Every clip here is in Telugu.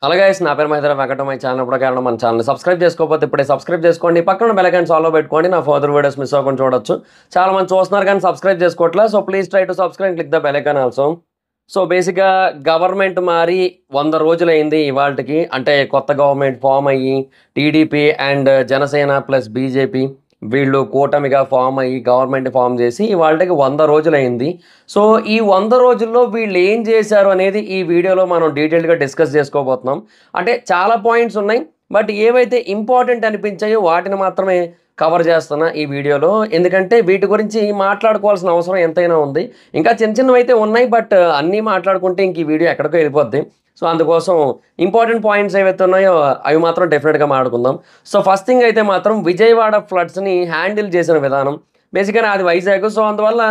హలో గైస్, నా పేరు మహేంద్ర వెంకట. మై ఛానల్ ఇప్పుడు కారణం మన ఛానల్ సబ్స్క్రైబ్ చేసుకోకపోతే ఇప్పుడే సబ్స్క్రైబ్ చేసుకోండి. పక్కన బెల్ ఐకాన్ ఆల్లో పెట్టుకోండి. నా ఫర్దర్ వీడియోస్ మిస్ అవ్వకుండా చూడొచ్చు. చాలా మంది చూస్తున్నారు కానీ సబ్స్క్రైబ్ చేసుకోవట్లేదు. So please try to subscribe, click the bell icon also. So బేసిక్గా గవర్నమెంట్ మారి 100 రోజులైంది ఇవాళకి. అంటే కొత్త గవర్నమెంట్ ఫామ్ అయ్యి TDP and Janasena plus BJP వీళ్ళు కూటమిగా ఫామ్ అయ్యి గవర్నమెంట్ ఫామ్ చేసి ఇవాళకి 100 రోజులైంది. సో ఈ 100 రోజుల్లో వీళ్ళు ఏం చేశారు అనేది ఈ వీడియోలో మనం డీటెయిల్గా డిస్కస్ చేసుకోబోతున్నాం. అంటే చాలా పాయింట్స్ ఉన్నాయి, బట్ ఏవైతే ఇంపార్టెంట్ అనిపించాయో వాటిని మాత్రమే కవర్ చేస్తున్నా ఈ వీడియోలో. ఎందుకంటే వీటి గురించి మాట్లాడుకోవాల్సిన అవసరం ఎంతైనా ఉంది. ఇంకా చిన్న చిన్నవి అయితే ఉన్నాయి, బట్ అన్నీ మాట్లాడుకుంటే ఇంక ఈ వీడియో ఎక్కడికో వెళ్ళిపోద్ది. సో అందుకోసం ఇంపార్టెంట్ పాయింట్స్ ఏవైతే ఉన్నాయో అవి మాత్రం డెఫినెట్గా మాట్లాడుకుందాం. సో ఫస్ట్ థింగ్ అయితే మాత్రం విజయవాడ ఫ్లడ్స్ని హ్యాండిల్ చేసిన విధానం. బేసిక్గా అది వైజాగ్. సో అందువల్ల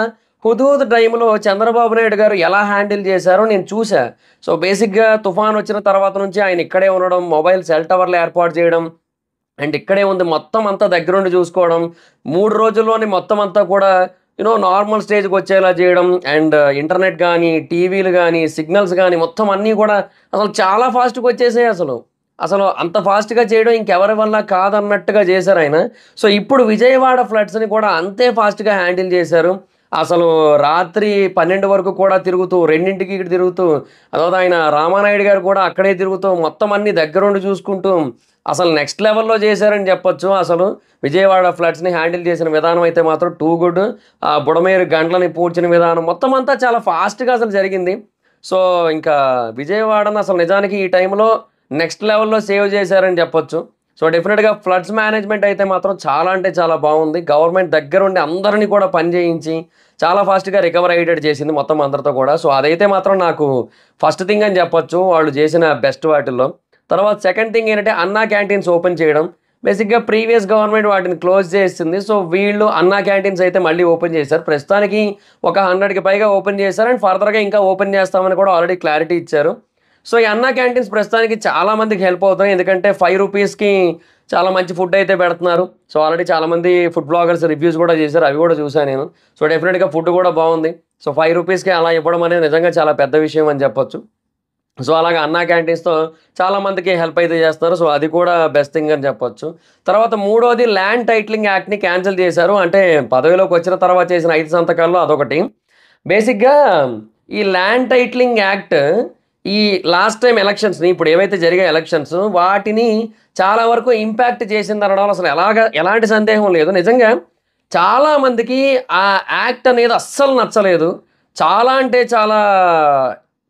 హుదూద్ టైంలో చంద్రబాబు నాయుడు గారు ఎలా హ్యాండిల్ చేశారో నేను చూసా. సో బేసిక్గా తుఫాన్ వచ్చిన తర్వాత నుంచి ఆయన ఇక్కడే ఉండడం, మొబైల్ సెల్ టవర్లు ఏర్పాటు చేయడం, అండ్ ఇక్కడే ఉంది మొత్తం అంతా దగ్గరుండి చూసుకోవడం, 3 రోజుల్లోనే మొత్తం అంతా కూడా నార్మల్ స్టేజ్కి వచ్చేలా చేయడం, అండ్ ఇంటర్నెట్ కానీ టీవీలు కానీ సిగ్నల్స్ కానీ మొత్తం అన్నీ కూడా అసలు చాలా ఫాస్ట్గా వచ్చేసాయి. అసలు అంత ఫాస్ట్గా చేయడం ఇంకెవరి వల్ల కాదన్నట్టుగా చేశారు ఆయన. సో ఇప్పుడు విజయవాడ ఫ్లడ్స్ని కూడా అంతే ఫాస్ట్గా హ్యాండిల్ చేశారు. అసలు రాత్రి 12 వరకు కూడా తిరుగుతూ, 2ంటికి ఇక్కడ తిరుగుతూ, అதாவது ఆయన రామానాయుడు గారు కూడా అక్కడే తిరుగుతూ మొత్తం అన్ని దగ్గరుండి చూసుకుంటూ అసలు నెక్స్ట్ లెవెల్లో చేశారని చెప్పొచ్చు. అసలు విజయవాడ ఫ్లడ్స్ని హ్యాండిల్ చేసిన విధానం అయితే మాత్రం టూ గుడ్. ఆ బుడమేరు గంటలని పూడ్చిన విధానం మొత్తం అంతా చాలా ఫాస్ట్గా అసలు జరిగింది. సో ఇంకా విజయవాడను అసలు నిజానికి ఈ టైంలో నెక్స్ట్ లెవెల్లో సేవ్ చేశారని చెప్పొచ్చు. సో డెఫినెట్గా ఫ్లడ్స్ మేనేజ్మెంట్ అయితే మాత్రం చాలా అంటే చాలా బాగుంది. గవర్నమెంట్ దగ్గరుండి అందరినీ కూడా పని చేయించి చాలా ఫాస్ట్గా రికవర్ అయ్యేటట్టు చేసింది మొత్తం అందరితో కూడా. సో అదైతే మాత్రం నాకు ఫస్ట్ థింగ్ అని చెప్పొచ్చు వాళ్ళు చేసిన బెస్ట్ వాటిల్లో. తర్వాత సెకండ్ థింగ్ ఏంటంటే అన్నా క్యాంటీన్స్ ఓపెన్ చేయడం. బేసిక్గా ప్రీవియస్ గవర్నమెంట్ వాటిని క్లోజ్ చేసింది. సో వీళ్ళు అన్నా క్యాంటీన్స్ అయితే మళ్ళీ ఓపెన్ చేశారు. ప్రస్తుతానికి ఒక 100కి పైగా ఓపెన్ చేశారు, అండ్ ఫర్దర్గా ఇంకా ఓపెన్ చేస్తామని కూడా ఆల్రెడీ క్లారిటీ ఇచ్చారు. సో ఈ అన్నా క్యాంటీన్స్ ప్రస్తుతానికి చాలామందికి హెల్ప్ అవుతాయి. ఎందుకంటే 5 రూపీస్కి చాలా మంచి ఫుడ్ అయితే పెడుతున్నారు. సో ఆల్రెడీ చాలామంది ఫుడ్ బ్లాగర్స్ రివ్యూస్ కూడా చేశారు, అవి కూడా చూసాను నేను. సో డెఫినెట్గా ఫుడ్ కూడా బాగుంది. సో 5 రూపీస్కి అలా ఇవ్వడం అనేది నిజంగా చాలా పెద్ద విషయం అని చెప్పొచ్చు. సో అలాగే అన్నా క్యాంటీన్స్తో చాలామందికి హెల్ప్ అయితే చేస్తారు. సో అది కూడా బెస్ట్ థింగ్ అని చెప్పొచ్చు. తర్వాత మూడోది ల్యాండ్ టైటిలింగ్ యాక్ట్ని క్యాన్సిల్ చేశారు. అంటే పదవిలోకి వచ్చిన తర్వాత చేసిన 5 సంతకాల్లో అదొకటి. బేసిక్గా ఈ ల్యాండ్ టైటిలింగ్ యాక్ట్ ఈ లాస్ట్ టైం ఎలక్షన్స్ని, ఇప్పుడు ఏవైతే జరిగే ఎలక్షన్స్ వాటిని చాలా వరకు ఇంపాక్ట్ చేసింది అనడంలో అసలు ఎలాంటి సందేహం లేదు. నిజంగా చాలామందికి ఆ యాక్ట్ అనేది అస్సలు నచ్చలేదు. చాలా అంటే చాలా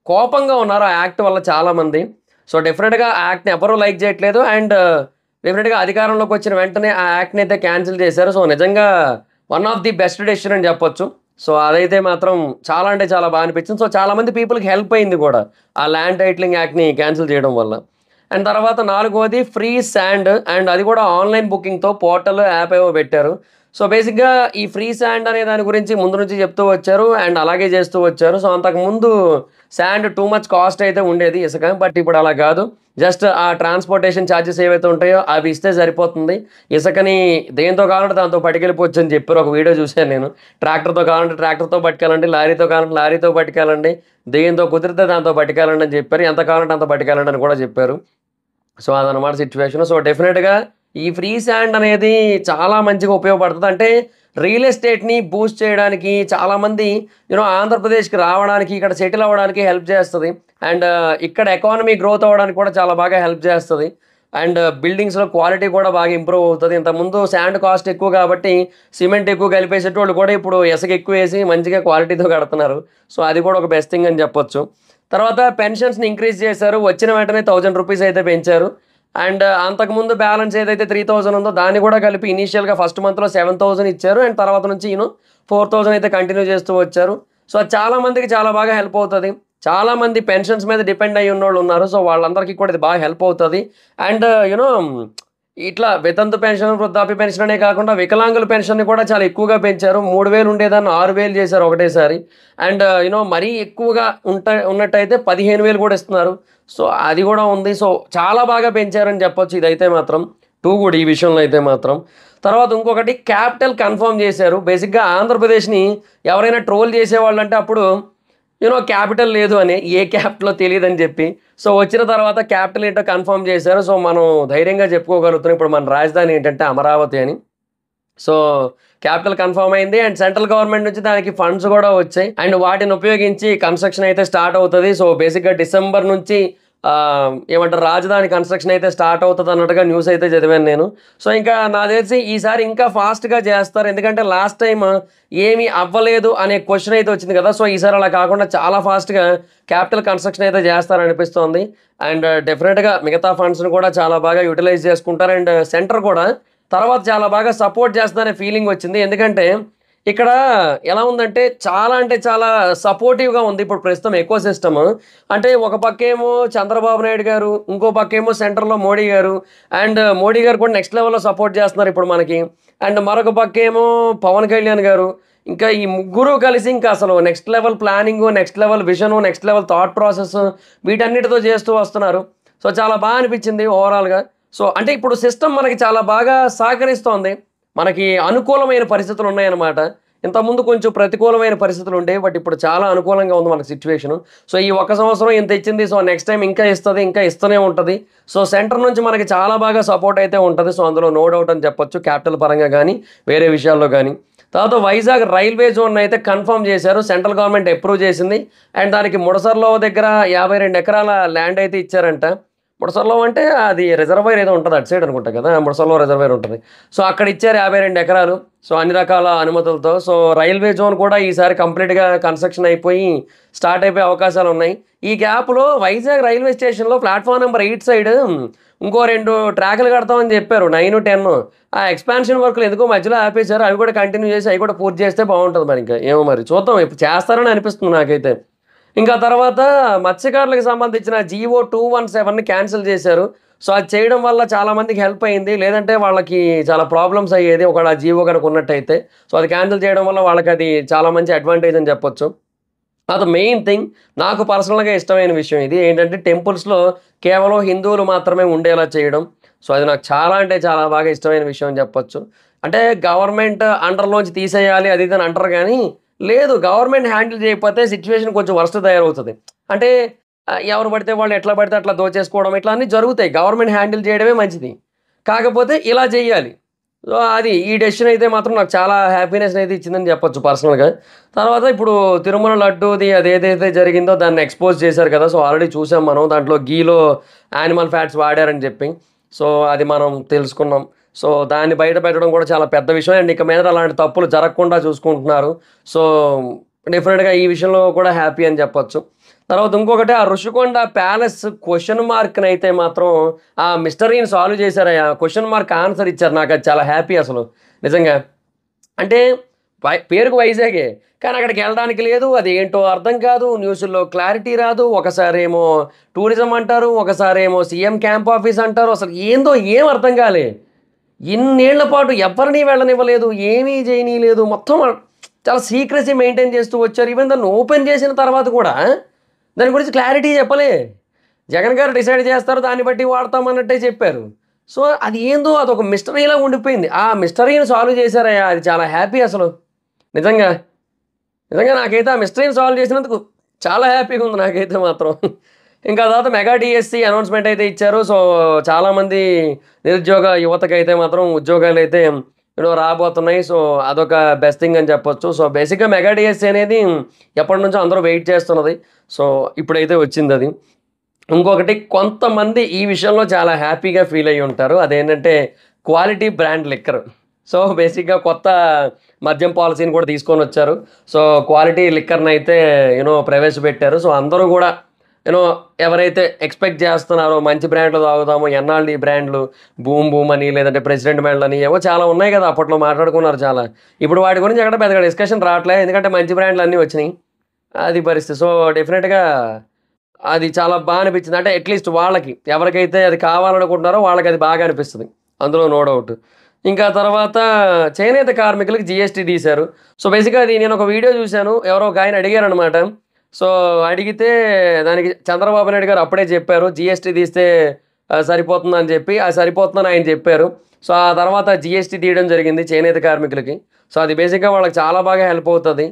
కోపంగా ఉన్నారు ఆ యాక్ట్ వల్ల చాలామంది. సో డెఫినెట్గా ఆ యాక్ట్ని ఎవరూ లైక్ చేయట్లేదు, అండ్ డెఫినెట్గా అధికారంలోకి వచ్చిన వెంటనే ఆ యాక్ట్ని అయితే క్యాన్సిల్ చేశారు. సో నిజంగా one of the best decision అని చెప్పొచ్చు. సో అదైతే మాత్రం చాలా అంటే చాలా బాగా అనిపించింది. సో చాలామంది పీపుల్కి హెల్ప్ అయింది కూడా ఆ ల్యాండ్ టైటిలింగ్ యాక్ట్ని క్యాన్సిల్ చేయడం వల్ల. అండ్ తర్వాత 4వది ఫ్రీ శాండ్, అండ్ అది కూడా ఆన్లైన్ బుకింగ్తో పోర్టల్ యాప్ ఏవో పెట్టారు. సో బేసిక్గా ఈ ఫ్రీ శాండ్ అనే దాని గురించి ముందు నుంచి చెప్తూ వచ్చారు, అండ్ అలాగే చేస్తూ వచ్చారు. సో అంతకుముందు శాండ్ టూ మచ్ కాస్ట్ అయితే ఉండేది ఇసుక, బట్ ఇప్పుడు అలా కాదు. జస్ట్ ఆ ట్రాన్స్పోర్టేషన్ ఛార్జెస్ ఏవైతే ఉంటాయో అవి ఇస్తే సరిపోతుంది. ఇసుకని దేంతో కావాలంటే దాంతో పట్టుకెళ్ళిపోవచ్చు అని చెప్పారు. ఒక వీడియో చూశాను నేను. ట్రాక్టర్తో కావాలంటే ట్రాక్టర్తో పట్టుకెళ్ళండి, లారీతో కావాలంటే లారీతో పట్టుకెళ్ళండి, దేంతో కుదిరితే దాంతో పట్టుకెళ్ళండి అని చెప్పారు. ఎంత కావాలంటే అంత పట్టుకెళ్ళండి అని కూడా చెప్పారు. సో అదనమాట సిచ్యువేషన్. సో డెఫినెట్గా ఈ ఫ్రీ శాండ్ అనేది చాలా మంచిగా ఉపయోగపడుతుంది. అంటే రియల్ ఎస్టేట్ని బూస్ట్ చేయడానికి, చాలామంది ఆంధ్రప్రదేశ్కి రావడానికి, ఇక్కడ సెటిల్ అవ్వడానికి హెల్ప్ చేస్తుంది, అండ్ ఇక్కడ ఎకానమీ గ్రోత్ అవ్వడానికి కూడా చాలా బాగా హెల్ప్ చేస్తుంది, అండ్ బిల్డింగ్స్లో క్వాలిటీ కూడా బాగా ఇంప్రూవ్ అవుతుంది. ఇంతకుముందు శాండ్ కాస్ట్ ఎక్కువ కాబట్టి సిమెంట్ ఎక్కువ కలిపేసేటోళ్ళు కూడా ఇప్పుడు ఇసుక ఎక్కువ వేసి మంచిగా క్వాలిటీతో కడుతున్నారు. సో అది కూడా ఒక బెస్ట్ థింగ్ అని చెప్పొచ్చు. తర్వాత పెన్షన్స్ని ఇంక్రీజ్ చేశారు. వచ్చిన వెంటనే 1000 రూపీస్ అయితే పెంచారు, అండ్ అంతకుముందు బ్యాలెన్స్ ఏదైతే 3000 ఉందో దాన్ని కూడా కలిపి ఇనీషియల్గా ఫస్ట్ మంత్లో 7000 ఇచ్చారు, అండ్ తర్వాత నుంచి 4000 అయితే కంటిన్యూ చేస్తూ వచ్చారు. సో అది చాలామందికి చాలా బాగా హెల్ప్ అవుతుంది. చాలామంది పెన్షన్స్ మీద డిపెండ్ అయ్యి ఉన్నోళ్ళు ఉన్నారు. సో వాళ్ళందరికీ కూడా ఇది బాగా హెల్ప్ అవుతుంది. అండ్ ఇట్లా వితంతు పెన్షన్, వృద్ధాప్య పెన్షన్ అనే కాకుండా వికలాంగుల పెన్షన్ని కూడా చాలా ఎక్కువగా పెంచారు. 3000 ఉండేదాన్ని 6000 చేశారు ఒకటేసారి. అండ్ మరీ ఎక్కువగా ఉన్నట్టయితే 15000 కూడా ఇస్తున్నారు. సో అది కూడా ఉంది. సో చాలా బాగా పెంచారని చెప్పొచ్చు. ఇదైతే మాత్రం టూ గుడ్ ఈ విషయంలో అయితే మాత్రం. తర్వాత ఇంకొకటి క్యాపిటల్ కన్ఫర్మ్ చేశారు. బేసిక్గా ఆంధ్రప్రదేశ్ని ఎవరైనా ట్రోల్ చేసేవాళ్ళు అంటే అప్పుడు క్యాపిటల్ లేదు అని, ఏ క్యాపిటలో తెలియదని చెప్పి. సో వచ్చిన తర్వాత క్యాపిటల్ ఏంటో కన్ఫర్మ్ చేశారు. సో మనం ధైర్యంగా చెప్పుకోగలుగుతున్నాం ఇప్పుడు మన రాజధాని ఏంటంటే అమరావతి అని. సో క్యాపిటల్ కన్ఫర్మ్ అయింది అండ్ సెంట్రల్ గవర్నమెంట్ నుంచి దానికి ఫండ్స్ కూడా వచ్చాయి అండ్ వాటిని ఉపయోగించి కన్స్ట్రక్షన్ అయితే స్టార్ట్ అవుతుంది. సో బేసిక్గా డిసెంబర్ నుంచి ఏమంటారు రాజధాని కన్స్ట్రక్షన్ అయితే స్టార్ట్ అవుతుంది అన్నట్టుగా న్యూస్ అయితే చదివాను నేను. సో ఇంకా నాకు తెలిసి ఈసారి ఇంకా ఫాస్ట్గా చేస్తారు, ఎందుకంటే లాస్ట్ టైం ఏమీ అవ్వలేదు అనే క్వశ్చన్ అయితే వచ్చింది కదా. సో ఈసారి అలా కాకుండా చాలా ఫాస్ట్గా క్యాపిటల్ కన్స్ట్రక్షన్ అయితే చేస్తారనిపిస్తోంది. అండ్ డెఫినెట్గా మిగతా ఫండ్స్ని కూడా చాలా బాగా యూటిలైజ్ చేసుకుంటారు అండ్ సెంటర్ కూడా తర్వాత చాలా బాగా సపోర్ట్ చేస్తుందనే ఫీలింగ్ వచ్చింది. ఎందుకంటే ఇక్కడ ఎలా ఉందంటే చాలా సపోర్టివ్గా ఉంది ఇప్పుడు ప్రస్తుతం ఎకో సిస్టమ్. అంటే ఒక పక్కేమో చంద్రబాబు నాయుడు గారు, ఇంకో పక్కేమో సెంటర్లో మోడీ గారు, అండ్ మోడీ గారు కూడా నెక్స్ట్ లెవెల్లో సపోర్ట్ చేస్తున్నారు ఇప్పుడు మనకి. అండ్ మరొక పక్కేమో పవన్ కళ్యాణ్ గారు. ఇంకా ఈ ముగ్గురు కలిసి ఇంకా అసలు next level planning, next level vision, next level thought process వీటన్నిటితో చేస్తూ వస్తున్నారు. సో చాలా బాగా అనిపించింది ఓవరాల్గా. సో అంటే ఇప్పుడు సిస్టమ్ మనకి చాలా బాగా సహకరిస్తోంది, మనకి అనుకూలమైన పరిస్థితులు ఉన్నాయన్నమాట. ఇంతకుముందు కొంచెం ప్రతికూలమైన పరిస్థితులు ఉండేవి, బట్ ఇప్పుడు చాలా అనుకూలంగా ఉంది మనకి సిచ్యువేషను. సో ఈ 1 సంవత్సరం ఇంత ఇచ్చింది, సో నెక్స్ట్ టైం ఇంకా ఇస్తుంది, ఇంకా ఇస్తూనే ఉంటుంది. సో సెంటర్ నుంచి మనకి చాలా బాగా సపోర్ట్ అయితే ఉంటుంది. సో అందులో నో డౌట్ అని చెప్పొచ్చు, క్యాపిటల్ పరంగా కానీ వేరే విషయాల్లో కానీ. తర్వాత వైజాగ్ రైల్వే జోన్ అయితే కన్ఫర్మ్ చేశారు, సెంట్రల్ గవర్నమెంట్ అప్రూవ్ చేసింది. అండ్ దానికి ముడసర్లో దగ్గర 52 ఎకరాల ల్యాండ్ అయితే ఇచ్చారంట. ముడసర్లో అంటే అది రిజర్వాయర్ ఏదో ఉంటుంది అటు సైడ్ అనుకుంటా కదా, ముడసర్లో రిజర్వాయర్ ఉంటుంది. సో అక్కడ ఇచ్చారు 52 ఎకరాలు, సో అన్ని రకాల అనుమతులతో. సో రైల్వే జోన్ కూడా ఈసారి కంప్లీట్గా కన్స్ట్రక్షన్ అయిపోయి స్టార్ట్ అయిపోయే అవకాశాలు ఉన్నాయి. ఈ గ్యాప్లో వైజాగ్ రైల్వే స్టేషన్లో ప్లాట్ఫామ్ నెంబర్ 8 సైడ్ ఇంకో 2 ట్రాకులు కడతామని చెప్పారు, 9, 10. ఆ ఎక్స్పాన్షన్ వర్క్లు ఎందుకో మధ్యలో ఆపేశారు, అవి కూడా కంటిన్యూ చేసి అవి కూడా పూర్తి చేస్తే బాగుంటుంది. మరి ఇంకా ఏమో మరి చూద్దాం, ఇప్పుడు చేస్తారని అనిపిస్తుంది నాకైతే. ఇంకా తర్వాత మత్స్యకారులకు సంబంధించిన GO 217ని క్యాన్సిల్ చేశారు. సో అది చేయడం వల్ల చాలామందికి హెల్ప్ అయింది, లేదంటే వాళ్ళకి చాలా ప్రాబ్లమ్స్ అయ్యేది ఒకవేళ ఆ జీవో కనుక ఉన్నట్టయితే. సో అది క్యాన్సిల్ చేయడం వల్ల వాళ్ళకి అది చాలా మంచి అడ్వాంటేజ్ అని చెప్పొచ్చు. అది మెయిన్ థింగ్, నాకు పర్సనల్గా ఇష్టమైన విషయం ఇది ఏంటంటే టెంపుల్స్లో కేవలం హిందువులు మాత్రమే ఉండేలా చేయడం. సో అది నాకు చాలా అంటే చాలా బాగా ఇష్టమైన విషయం అని చెప్పొచ్చు. అంటే గవర్నమెంట్ అండర్లోంచి తీసేయాలి అది ఇది అని అంటారు, కానీ లేదు, గవర్నమెంట్ హ్యాండిల్ చేయకపోతే సిచ్యువేషన్ కొంచెం వర్స్ట్ తయారవుతుంది. అంటే ఎవరు పడితే వాళ్ళు ఎట్లా పడితే అట్లా దోచేసుకోవడం ఇట్లా అన్నీ జరుగుతాయి, గవర్నమెంట్ హ్యాండిల్ చేయడమే మంచిది. కాకపోతే ఇలా చేయాలి. సో అది ఈ డెసిషన్ అయితే మాత్రం నాకు చాలా హ్యాపీనెస్ అయితే ఇచ్చిందని చెప్పొచ్చు పర్సనల్గా. తర్వాత ఇప్పుడు తిరుమల లడ్డూది అదేదైతే జరిగిందో దాన్ని ఎక్స్పోజ్ చేశారు కదా. సో ఆల్రెడీ చూసాం మనం, దాంట్లో గీలో యానిమల్ ఫ్యాట్స్ వాడారని చెప్పి. సో అది మనం తెలుసుకున్నాం. సో దాన్ని బయట పెట్టడం కూడా చాలా పెద్ద విషయం అండ్ ఇక మీద అలాంటి తప్పులు జరగకుండా చూసుకుంటున్నారు. సో డెఫినెట్గా ఈ విషయంలో కూడా హ్యాపీ అని చెప్పొచ్చు. తర్వాత ఇంకొకటి, ఆ ఋషికొండ ప్యాలెస్ క్వశ్చన్ మార్క్ని అయితే మాత్రం ఆ మిస్టరీని సాల్వ్ చేశారు, ఆ క్వశ్చన్ మార్క్ ఆన్సర్ ఇచ్చారు. నాకు అది చాలా హ్యాపీ అసలు నిజంగా. అంటే పేరుకు వైజాగే, కానీ అక్కడికి వెళ్ళడానికి లేదు, అది ఏంటో అర్థం కాదు, న్యూస్లో క్లారిటీ రాదు. ఒకసారి ఏమో టూరిజం అంటారు, ఒకసారి ఏమో సీఎం క్యాంప్ ఆఫీస్ అంటారు, అసలు ఏందో ఏం అర్థం కాలే. ఇన్నేళ్ల పాటు ఎవరిని వెళ్ళనివ్వలేదు, ఏమీ చేయనీయలేదు, మొత్తం చాలా సీక్రెసీ మెయింటైన్ చేస్తూ వచ్చారు. ఈవెన్ దాన్ని ఓపెన్ చేసిన తర్వాత కూడా దాని గురించి క్లారిటీ చెప్పలే. జగన్ గారు డిసైడ్ చేస్తారు, దాన్ని బట్టి వాడతామన్నట్టే చెప్పారు. సో అది ఏందో అదొక మిస్టరీలా ఉండిపోయింది. ఆ మిస్టరీని సాల్వ్ చేశారయ్యా, అది చాలా హ్యాపీ అసలు నిజంగా. నిజంగా నాకైతే ఆ మిస్టరీని సాల్వ్ చేసినందుకు చాలా హ్యాపీగా ఉంది నాకైతే మాత్రం. ఇంకా తర్వాత మెగా డిఎస్సి అనౌన్స్మెంట్ అయితే ఇచ్చారు. సో చాలామంది నిరుద్యోగ యువతకు అయితే మాత్రం ఉద్యోగాలు అయితే రాబోతున్నాయి. సో అదొక బెస్ట్ థింగ్ అని చెప్పొచ్చు. సో బేసిక్గా మెగా డిఎస్సి అనేది ఎప్పటి నుంచో అందరూ వెయిట్ చేస్తున్నది. సో ఇప్పుడైతే వచ్చింది అది. ఇంకొకటి, కొంతమంది ఈ విషయంలో చాలా హ్యాపీగా ఫీల్ అయ్యి ఉంటారు, అదేంటంటే క్వాలిటీ బ్రాండ్ లిక్కర్. సో బేసిక్గా కొత్త మద్యం పాలసీని కూడా తీసుకొని వచ్చారు. సో క్వాలిటీ లిక్కర్ని అయితే ప్రవేశపెట్టారు. సో అందరూ కూడా ఎవరైతే ఎక్స్పెక్ట్ చేస్తున్నారో మంచి బ్రాండ్లు తాగుదాము, ఎన్నాళ్ళు ఈ బ్రాండ్లు బూమ్ బూమ్ అని, లేదంటే ప్రెసిడెంట్ బ్రాండ్లు అని ఏవో చాలా ఉన్నాయి కదా, అప్పట్లో మాట్లాడుకున్నారు చాలా. ఇప్పుడు వాటి గురించి ఎక్కడ పెద్దగా డిస్కషన్ రావట్లేదు, ఎందుకంటే మంచి బ్రాండ్లు అన్నీ వచ్చినాయి, అది పరిస్థితి. సో డెఫినెట్గా అది చాలా బాగా అనిపించింది. అంటే అట్లీస్ట్ వాళ్ళకి ఎవరికైతే అది కావాలనుకుంటున్నారో వాళ్ళకి అది బాగా అనిపిస్తుంది, అందులో నో డౌట్. ఇంకా తర్వాత చేనేత కార్మికులకి GST తీశారు. సో బేసిక్గా అది నేను ఒక వీడియో చూశాను, ఎవరో ఒక ఆయన అడిగారు అనమాట. సో అడిగితే దానికి చంద్రబాబు నాయుడు గారు అప్పుడే చెప్పారు GST తీస్తే సరిపోతుందని చెప్పి, అది సరిపోతుందని ఆయన చెప్పారు. సో ఆ తర్వాత GST తీయడం జరిగింది చేనేత కార్మికులకి. సో అది బేసిక్గా వాళ్ళకి చాలా బాగా హెల్ప్ అవుతుంది.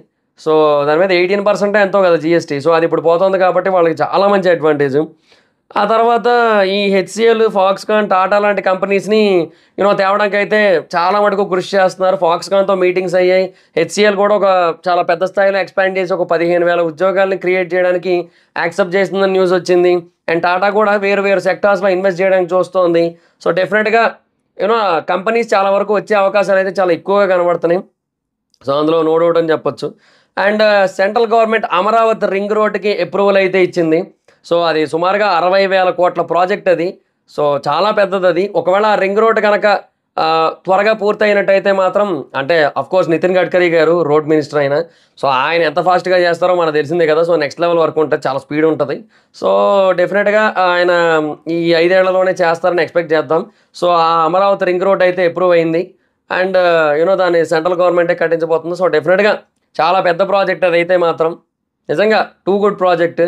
సో దాని మీద 18% ఎంతో కదా జీఎస్టీ. సో అది ఇప్పుడు పోతుంది కాబట్టి వాళ్ళకి చాలా మంచి అడ్వాంటేజ్. ఆ తర్వాత ఈ హెచ్‌సీఎల్, ఫాక్స్‌కాన్, టాటా లాంటి కంపెనీస్‌ని తేవడానికైతే చాలా మటుకు కృషి చేస్తున్నారు. ఫాక్స్‌కాన్‌తో మీటింగ్స్ అయ్యాయి. హెచ్‌సీఎల్ కూడా ఒక చాలా పెద్ద స్థాయిలో ఎక్స్పాండ్ చేసి ఒక 15,000 ఉద్యోగాల్ని క్రియేట్ చేయడానికి యాక్సెప్ట్ చేసిందని న్యూస్ వచ్చింది. అండ్ టాటా కూడా వేరు వేరు సెక్టార్స్‌లో ఇన్వెస్ట్ చేయడానికి చూస్తోంది. సో డెఫినెట్‌గా కంపెనీస్ చాలా వరకు వచ్చే అవకాశాలు అయితే చాలా ఎక్కువగా కనబడుతున్నాయి. సో అందులో నో డౌట్ అని చెప్పొచ్చు. And central government Amaravati ring రోడ్డుకి అప్రూవల్ అయితే ఇచ్చింది. సో అది సుమారుగా 60,000 కోట్ల ప్రాజెక్ట్ అది. సో చాలా పెద్దదది. ఒకవేళ ఆ రింగ్ రోడ్ కనుక త్వరగా పూర్తయినట్టయితే మాత్రం, అంటే అఫ్కోర్స్ నితిన్ గడ్కరీ గారు రోడ్ మినిస్టర్ అయినా, సో ఆయన ఎంత ఫాస్ట్గా చేస్తారో మనకు తెలిసిందే కదా. సో నెక్స్ట్ లెవెల్ వరకు ఉంటుంది, చాలా స్పీడ్ ఉంటుంది. సో డెఫినెట్గా ఆయన ఈ 5 ఏళ్లలోనే చేస్తారని ఎక్స్పెక్ట్ చేద్దాం. సో ఆ అమరావతి రింగ్ రోడ్ అయితే అప్రూవ్ అయింది. అండ్ దాన్ని సెంట్రల్ గవర్నమెంటే కట్టించబోతుంది. సో డెఫినెట్గా చాలా పెద్ద ప్రాజెక్ట్ అదైతే మాత్రం, నిజంగా టూ గుడ్ ప్రాజెక్ట్.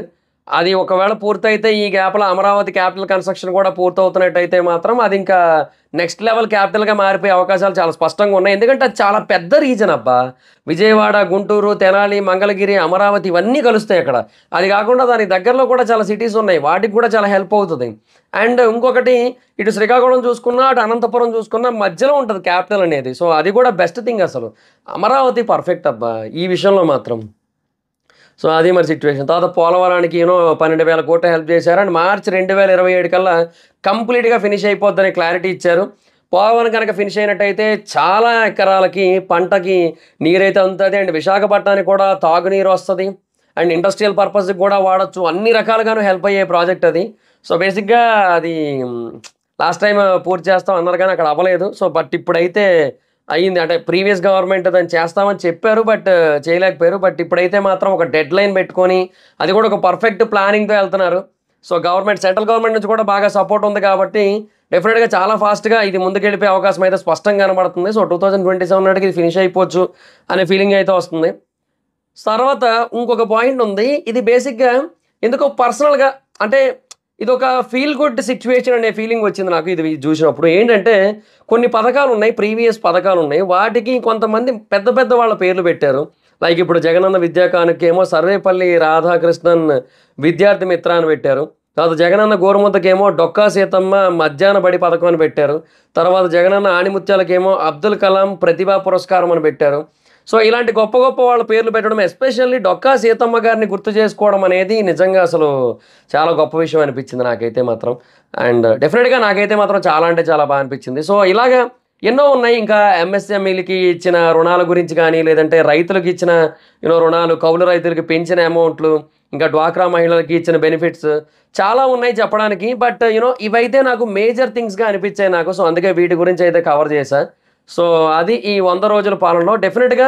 అది ఒకవేళ పూర్తయితే ఈ గ్యాప్లో అమరావతి క్యాపిటల్ కన్స్ట్రక్షన్ కూడా పూర్తవుతున్నట్టయితే మాత్రం అది ఇంకా నెక్స్ట్ లెవెల్ క్యాపిటల్గా మారిపోయే అవకాశాలు చాలా స్పష్టంగా ఉన్నాయి. ఎందుకంటే అది చాలా పెద్ద రీజన్ అబ్బా. విజయవాడ, గుంటూరు, తెనాలి, మంగళగిరి, అమరావతి ఇవన్నీ కలుస్తాయి అక్కడ. అది కాకుండా దానికి దగ్గరలో కూడా చాలా సిటీస్ ఉన్నాయి, వాటికి కూడా చాలా హెల్ప్ అవుతుంది. అండ్ ఇంకొకటి, ఇటు శ్రీకాకుళం చూసుకున్నా అటు అనంతపురం చూసుకున్నా మధ్యలో ఉంటుంది క్యాపిటల్ అనేది. సో అది కూడా బెస్ట్ థింగ్ అసలు. అమరావతి పర్ఫెక్ట్ అబ్బా ఈ విషయంలో మాత్రం. సో అది మరి సిచ్యువేషన్. తర్వాత పోలవరానికి 12,000 కోట్లు హెల్ప్ చేశారు. అండ్ మార్చి 2027 కల్లా కంప్లీట్గా ఫినిష్ అయిపోద్దని క్లారిటీ ఇచ్చారు. పోలవరం కనుక ఫినిష్ అయినట్టయితే చాలా ఎకరాలకి పంటకి నీరైతే అందుతుంది. అండ్ విశాఖపట్నానికి కూడా తాగునీరు వస్తుంది. అండ్ ఇండస్ట్రియల్ పర్పస్కి కూడా వాడచ్చు. అన్ని రకాలుగాను హెల్ప్ అయ్యే ప్రాజెక్ట్ అది. సో బేసిక్గా అది లాస్ట్ టైం పూర్తి చేస్తాం అన్నారు కానీ అక్కడ అవ్వలేదు. సో బట్ ఇప్పుడైతే అయ్యింది. అంటే ప్రీవియస్ గవర్నమెంట్ దాన్ని చేస్తామని చెప్పారు, బట్ చేయలేకపోయారు. బట్ ఇప్పుడైతే మాత్రం ఒక డెడ్ లైన్ పెట్టుకొని అది కూడా ఒక పర్ఫెక్ట్ ప్లానింగ్తో వెళ్తున్నారు. సో సెంట్రల్ గవర్నమెంట్ నుంచి కూడా బాగా సపోర్ట్ ఉంది కాబట్టి డెఫినెట్గా చాలా ఫాస్ట్గా ఇది ముందుకెళ్ళిపోయే అవకాశం అయితే స్పష్టంగా కనబడుతుంది. సో 2027 నాటికి ఇది ఫినిష్ అయిపోవచ్చు అనే ఫీలింగ్ అయితే వస్తుంది. తర్వాత ఇంకొక పాయింట్ ఉంది. ఇది బేసిక్గా ఎందుకో పర్సనల్గా, అంటే ఇది ఒక ఫీల్ గుడ్ సిచ్యువేషన్ అనే ఫీలింగ్ వచ్చింది నాకు ఇది చూసినప్పుడు. ఏంటంటే కొన్ని పథకాలు ఉన్నాయి, ప్రీవియస్ పథకాలు ఉన్నాయి, వాటికి కొంతమంది పెద్ద పెద్ద వాళ్ళ పేర్లు పెట్టారు. లైక్ ఇప్పుడు జగనన్న విద్యా కానుకేమో సర్వేపల్లి రాధాకృష్ణన్ విద్యార్థి మిత్ర అని పెట్టారు. తర్వాత జగనన్న గోరుముద్దకేమో డొక్కా సీతమ్మ మధ్యాహ్న బడి పథకం అని పెట్టారు. తర్వాత జగనన్న ఆణిముత్యాలకేమో అబ్దుల్ కలాం ప్రతిభా పురస్కారం అని పెట్టారు. సో ఇలాంటి గొప్ప గొప్ప వాళ్ళ పేర్లు పెట్టడం, ఎస్పెషల్లీ డొక్కా సీతమ్మ గారిని గుర్తు చేసుకోవడం అనేది నిజంగా అసలు చాలా గొప్ప విషయం అనిపించింది నాకైతే మాత్రం. అండ్ డెఫినెట్గా నాకైతే మాత్రం చాలా అంటే చాలా బాగా అనిపించింది. సో ఇలాగా ఎన్నో ఉన్నాయి. ఇంకా ఎంఎస్ఎంఈలకి ఇచ్చిన రుణాల గురించి కానీ, లేదంటే రైతులకు ఇచ్చిన రుణాలు, కౌలు రైతులకి పెంచిన అమౌంట్లు, ఇంకా డ్వాక్రా మహిళలకి ఇచ్చిన బెనిఫిట్స్ చాలా ఉన్నాయి చెప్పడానికి. బట్ ఇవైతే నాకు మేజర్ థింగ్స్గా అనిపించాయి నాకు. సో అందుకే వీటి గురించి అయితే కవర్ చేశా. సో అది ఈ 100 రోజుల పాలనలో డెఫినెట్గా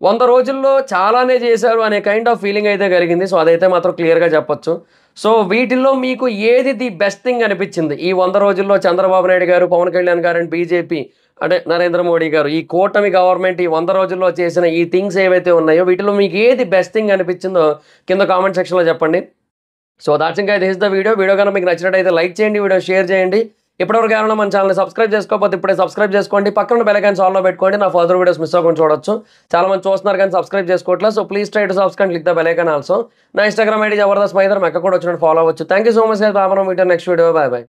100 రోజుల్లో చాలానే చేశారు అనే కైండ్ ఆఫ్ ఫీలింగ్ అయితే కలిగింది. సో అదైతే మాత్రం క్లియర్గా చెప్పొచ్చు. సో వీటిల్లో మీకు ఏది ది బెస్ట్ థింగ్ అనిపించింది ఈ 100 రోజుల్లో? చంద్రబాబు నాయుడు గారు, పవన్ కళ్యాణ్ గారు అండ్ బీజేపీ, అంటే నరేంద్ర మోడీ గారు, ఈ కూటమి గవర్నమెంట్ ఈ 100 రోజుల్లో చేసిన ఈ థింగ్స్ ఏవైతే ఉన్నాయో వీటిలో మీకు ఏది బెస్ట్ థింగ్ అనిపించిందో కింద కామెంట్ సెక్షన్లో చెప్పండి. సో దాట్స్ ఇంకా దిస్ ద వీడియో కనుక మీకు నచ్చినట్టయితే లైక్ చేయండి, వీడియో షేర్ చేయండి. ఇప్పటివరకు ఏమైనా మన ఛానల్ని సబ్స్క్రైబ్ చేసుకోకపోతే ఇప్పుడే సబ్స్క్రైబ్ చేసుకోండి. పక్కన బెల్ ఐకాన్ ఆల్లో పెట్టుకోండి. నా ఫర్దర్ వీడియోస్ మిస్ అవ్వకుండా చూడొచ్చు. చాలా మంది చూస్తున్నారు కానీ సబ్స్క్రైబ్ చేసుకోవట్లేదు. So please try to subscribe, click the bell icon also. నా ఇన్స్టాగ్రామ్ ఐడి జబర్దస్త్ మైదర్, మెక్క కూడా వచ్చినట్టు ఫాలో అవ్వచ్చు. Thank you so much. బాబా మీటర్ నెక్స్ట్ వీడియో. Bye bye.